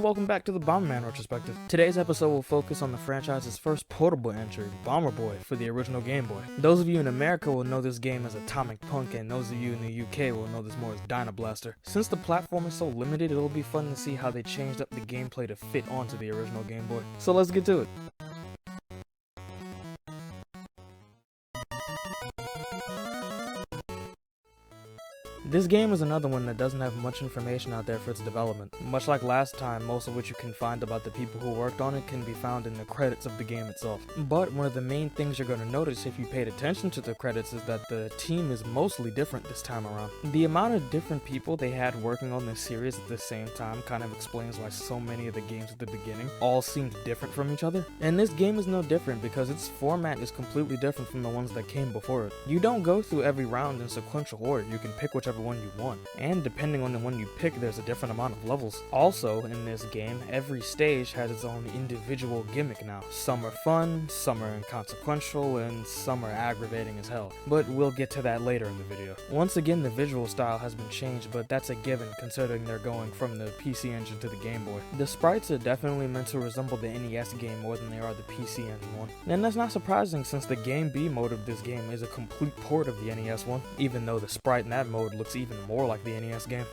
and welcome back to the Bomberman Retrospective. Today's episode will focus on the franchise's first portable entry, Bomber Boy, for the original Game Boy. Those of you in America will know this game as Atomic Punk, and those of you in the UK will know this more as Dynablaster. Since the platform is so limited, it'll be fun to see how they changed up the gameplay to fit onto the original Game Boy. So let's get to it. This game is another one that doesn't have much information out there for its development. Much like last time, most of what you can find about the people who worked on it can be found in the credits of the game itself. But one of the main things you're going to notice if you paid attention to the credits is that the team is mostly different this time around. The amount of different people they had working on this series at the same time kind of explains why so many of the games at the beginning all seemed different from each other. And this game is no different because its format is completely different from the ones that came before it. You don't go through every round in sequential order, you can pick whichever one you want, and depending on the one you pick, there's a different amount of levels. Also, in this game, every stage has its own individual gimmick now. Some are fun, some are inconsequential, and some are aggravating as hell. But we'll get to that later in the video. Once again, the visual style has been changed, but that's a given considering they're going from the PC Engine to the Game Boy. The sprites are definitely meant to resemble the NES game more than they are the PC Engine one. And that's not surprising since the Game B mode of this game is a complete port of the NES one, even though the sprite in that mode looks even more like the NES game.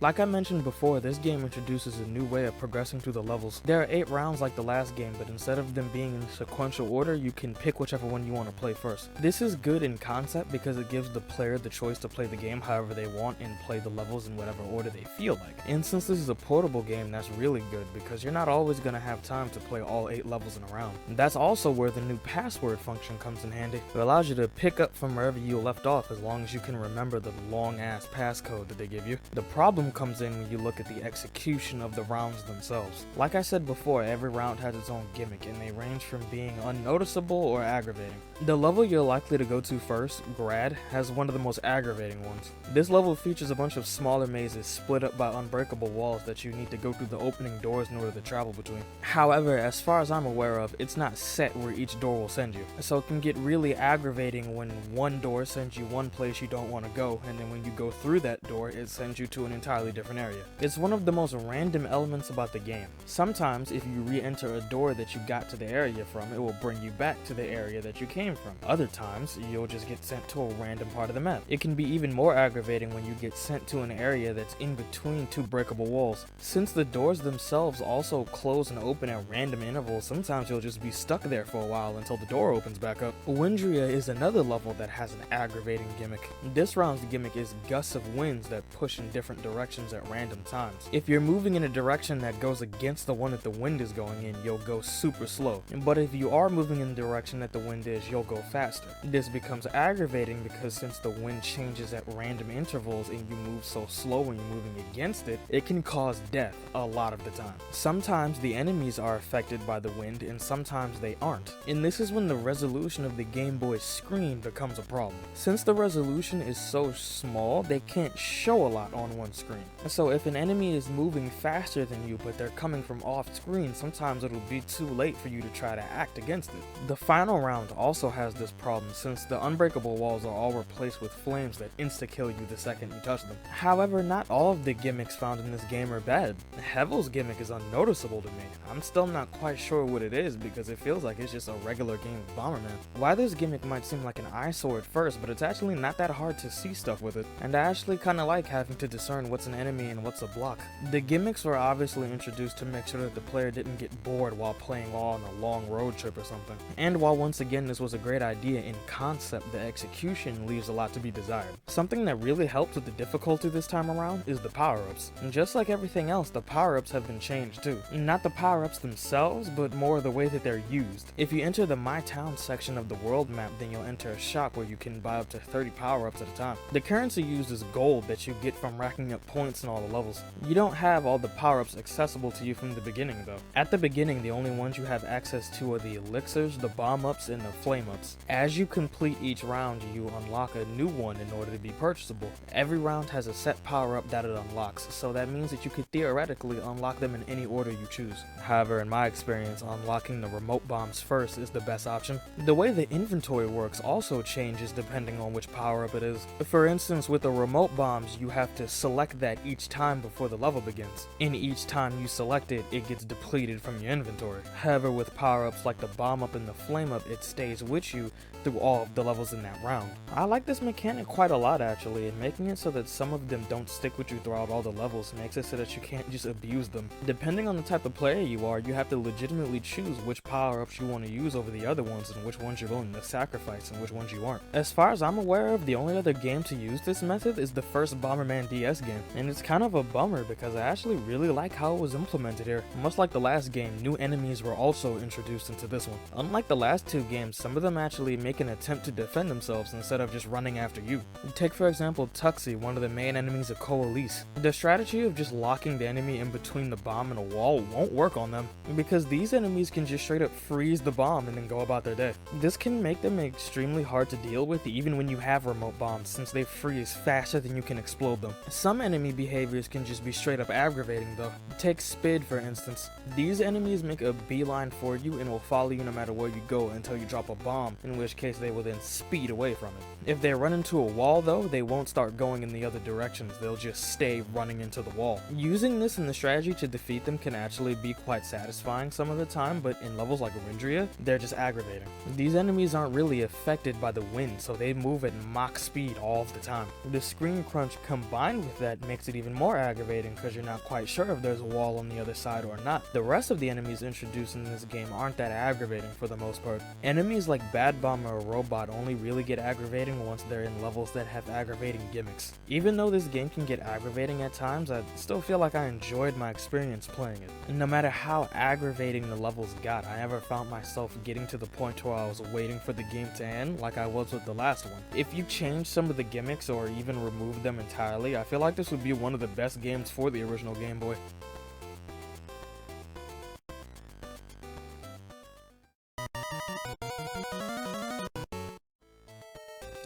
Like I mentioned before, this game introduces a new way of progressing through the levels. There are 8 rounds like the last game, but instead of them being in sequential order, you can pick whichever one you want to play first. This is good in concept because it gives the player the choice to play the game however they want and play the levels in whatever order they feel like. And since this is a portable game, that's really good because you're not always going to have time to play all 8 levels in a round. And that's also where the new password function comes in handy. It allows you to pick up from wherever you left off as long as you can remember the long ass passcode that they give you. The problem comes in when you look at the execution of the rounds themselves. Like I said before, every round has its own gimmick and they range from being unnoticeable or aggravating. The level you're likely to go to first, Grad, has one of the most aggravating ones. This level features a bunch of smaller mazes split up by unbreakable walls that you need to go through the opening doors in order to travel between. However, as far as I'm aware of, it's not set where each door will send you, so it can get really aggravating when one door sends you one place you don't want to go, and then when you go through that door, it sends you to an entirely different area. It's one of the most random elements about the game. Sometimes, if you re-enter a door that you got to the area from, it will bring you back to the area that you came from. Other times, you'll just get sent to a random part of the map. It can be even more aggravating when you get sent to an area that's in between 2 breakable walls. Since the doors themselves also close and open at random intervals, sometimes you'll just be stuck there for a while until the door opens back up. Windria is another level that has an aggravating gimmick. This round's gimmick is gusts of winds that push in different directions at random times. If you're moving in a direction that goes against the one that the wind is going in, you'll go super slow. But if you are moving in the direction that the wind is, you'll go faster. This becomes aggravating because since the wind changes at random intervals and you move so slow when you're moving against it, it can cause death a lot of the time. Sometimes the enemies are affected by the wind and sometimes they aren't. And this is when the resolution of the Game Boy's screen becomes a problem. Since the resolution is so small, they can't show a lot on one screen. So if an enemy is moving faster than you but they're coming from off screen, sometimes it'll be too late for you to try to act against it. The final round also has this problem since the unbreakable walls are all replaced with flames that insta-kill you the second you touch them. However, not all of the gimmicks found in this game are bad. Hevel's gimmick is unnoticeable to me. I'm still not quite sure what it is because it feels like it's just a regular game of Bomberman. Why this gimmick might seem like an eyesore at first, but it's actually not that hard to see stuff with it, and I actually kinda like having to discern what's an enemy and what's a block. The gimmicks were obviously introduced to make sure that the player didn't get bored while playing on a long road trip or something. And while once again this was a great idea in concept, the execution leaves a lot to be desired. Something that really helps with the difficulty this time around is the power-ups. And just like everything else, the power-ups have been changed too. Not the power-ups themselves, but more the way that they're used. If you enter the My Town section of the world map, then you'll enter a shop where you can buy up to 30 power-ups at a time. The currency used is gold that you get from racking up points in all the levels. You don't have all the power-ups accessible to you from the beginning though. At the beginning, the only ones you have access to are the elixirs, the bomb-ups, and the flame-ups. As you complete each round, you unlock a new one in order to be purchasable. Every round has a set power-up that it unlocks, so that means that you could theoretically unlock them in any order you choose. However, in my experience, unlocking the remote bombs first is the best option. The way the inventory works also changes depending on which power-up it is. For instance, with the remote bombs, you have to select that each time before the level begins. And each time you select it, it gets depleted from your inventory. However, with power-ups like the bomb-up and the flame-up, it stays with you through all of the levels in that round. I like this mechanic quite a lot actually, and making it so that some of them don't stick with you throughout all the levels makes it so that you can't just abuse them. Depending on the type of player you are, you have to legitimately choose which power-ups you want to use over the other ones and which ones you're willing to sacrifice and which ones you aren't. As far as I'm aware of, the only other game to use this method is the first Bomberman DS game, and it's kind of a bummer because I actually really like how it was implemented here. Much like the last game, new enemies were also introduced into this one. Unlike the last two games, some of them actually make an attempt to defend themselves instead of just running after you. Take for example Tuxie, one of the main enemies of Coalesce. The strategy of just locking the enemy in between the bomb and a wall won't work on them, because these enemies can just straight up freeze the bomb and then go about their day. This can make them extremely hard to deal with even when you have remote bombs, since they freeze faster than you can explode them. Some enemy behaviors can just be straight up aggravating though. Take Spid for instance. These enemies make a beeline for you and will follow you no matter where you go until you drop a bomb, in which case they will then speed away from it. If they run into a wall though, they won't start going in the other directions, they'll just stay running into the wall. Using this in the strategy to defeat them can actually be quite satisfying some of the time, but in levels like Arindria, they're just aggravating. These enemies aren't really affected by the wind, so they move at Mach speed all of the time. The screen crunch combined with that makes it even more aggravating because you're not quite sure if there's a wall on the other side or not. The rest of the enemies introduced in this game aren't that aggravating for the most part. Enemies like Bad Bomber or Robot only really get aggravating once they're in levels that have aggravating gimmicks. Even though this game can get aggravating at times, I still feel like I enjoyed my experience playing it. And no matter how aggravating the levels got, I never found myself getting to the point where I was waiting for the game to end like I was with the last one. If you change some of the gimmicks or even remove them entirely, I feel like this would be one of the best games for the original Game Boy.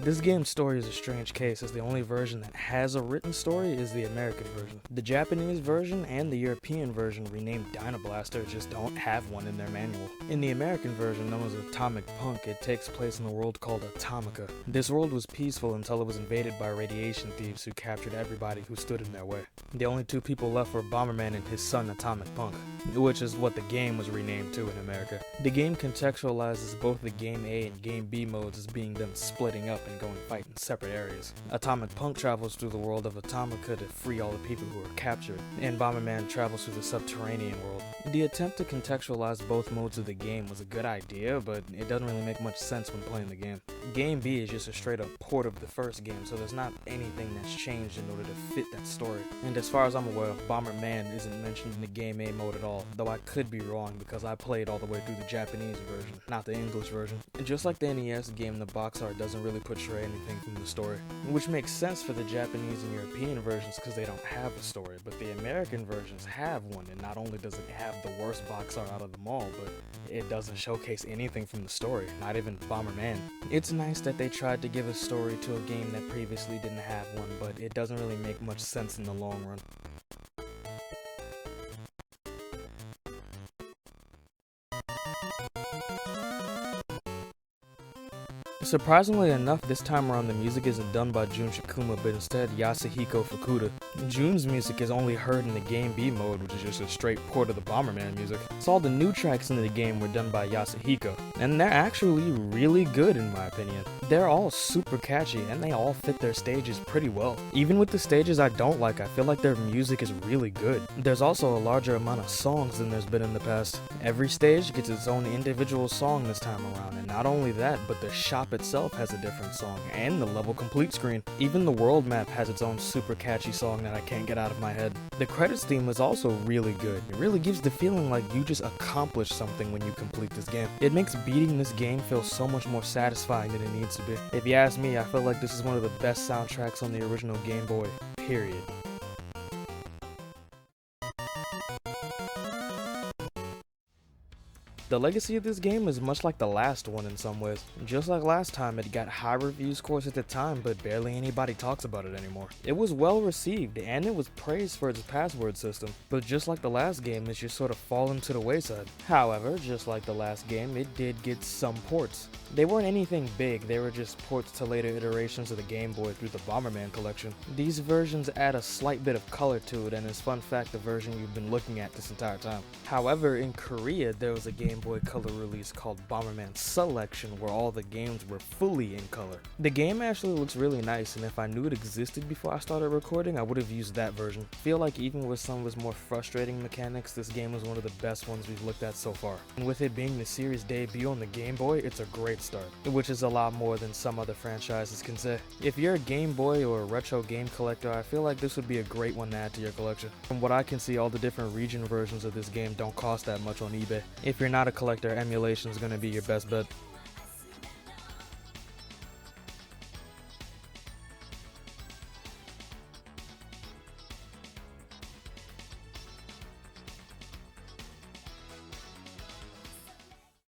This game's story is a strange case, as the only version that has a written story is the American version. The Japanese version and the European version, renamed Dynablaster, just don't have one in their manual. In the American version, known as Atomic Punk, it takes place in a world called Atomica. This world was peaceful until it was invaded by radiation thieves who captured everybody who stood in their way. The only two people left were Bomberman and his son Atomic Punk, which is what the game was renamed to in America. The game contextualizes both the Game A and Game B modes as being them splitting up and going fight in separate areas. Atomic Punk travels through the world of Atomica to free all the people who are captured, and Bomberman travels through the subterranean world. The attempt to contextualize both modes of the game was a good idea, but it doesn't really make much sense when playing the game. Game B is just a straight up port of the first game, so there's not anything that's changed in order to fit that story. And as far as I'm aware, Bomberman isn't mentioned in the Game A mode at all, though I could be wrong because I played all the way through the Japanese version, not the English version. And just like the NES game, the box art doesn't really portray anything from the story, which makes sense for the Japanese and European versions because they don't have a story, but the American versions have one, and not only does it have the worst box art out of them all, but it doesn't showcase anything from the story, not even Bomberman. It's nice that they tried to give a story to a game that previously didn't have one, but it doesn't really make much sense in the long run. Surprisingly enough, this time around the music isn't done by Jun Shikuma, but instead Yasuhiko Fukuda. Jun's music is only heard in the Game B mode, which is just a straight port of the Bomberman music. So all the new tracks in the game were done by Yasuhiko, and they're actually really good in my opinion. They're all super catchy, and they all fit their stages pretty well. Even with the stages I don't like, I feel like their music is really good. There's also a larger amount of songs than there's been in the past. Every stage gets its own individual song this time around, and not only that, but the shop itself has a different song, and the level complete screen. Even the world map has its own super catchy song that I can't get out of my head. The credits theme is also really good. It really gives the feeling like you just accomplished something when you complete this game. It makes beating this game feel so much more satisfying than it needs to be. If you ask me, I feel like this is one of the best soundtracks on the original Game Boy, period. The legacy of this game is much like the last one in some ways. Just like last time, it got high review scores at the time, but barely anybody talks about it anymore. It was well received, and it was praised for its password system, but just like the last game, it's just sort of fallen to the wayside. However, just like the last game, it did get some ports. They weren't anything big, they were just ports to later iterations of the Game Boy through the Bomberman collection. These versions add a slight bit of color to it, and is fun fact the version you've been looking at this entire time. However, in Korea, there was a Game Boy Color release called Bomberman Selection where all the games were fully in color. The game actually looks really nice, and if I knew it existed before I started recording, I would have used that version. I feel like even with some of its more frustrating mechanics, this game was one of the best ones we've looked at so far. And with it being the series debut on the Game Boy, it's a great start, which is a lot more than some other franchises can say. If you're a Game Boy or a retro game collector, I feel like this would be a great one to add to your collection. From what I can see, all the different region versions of this game don't cost that much on eBay. If you're not a collector, emulation is going to be your best bet.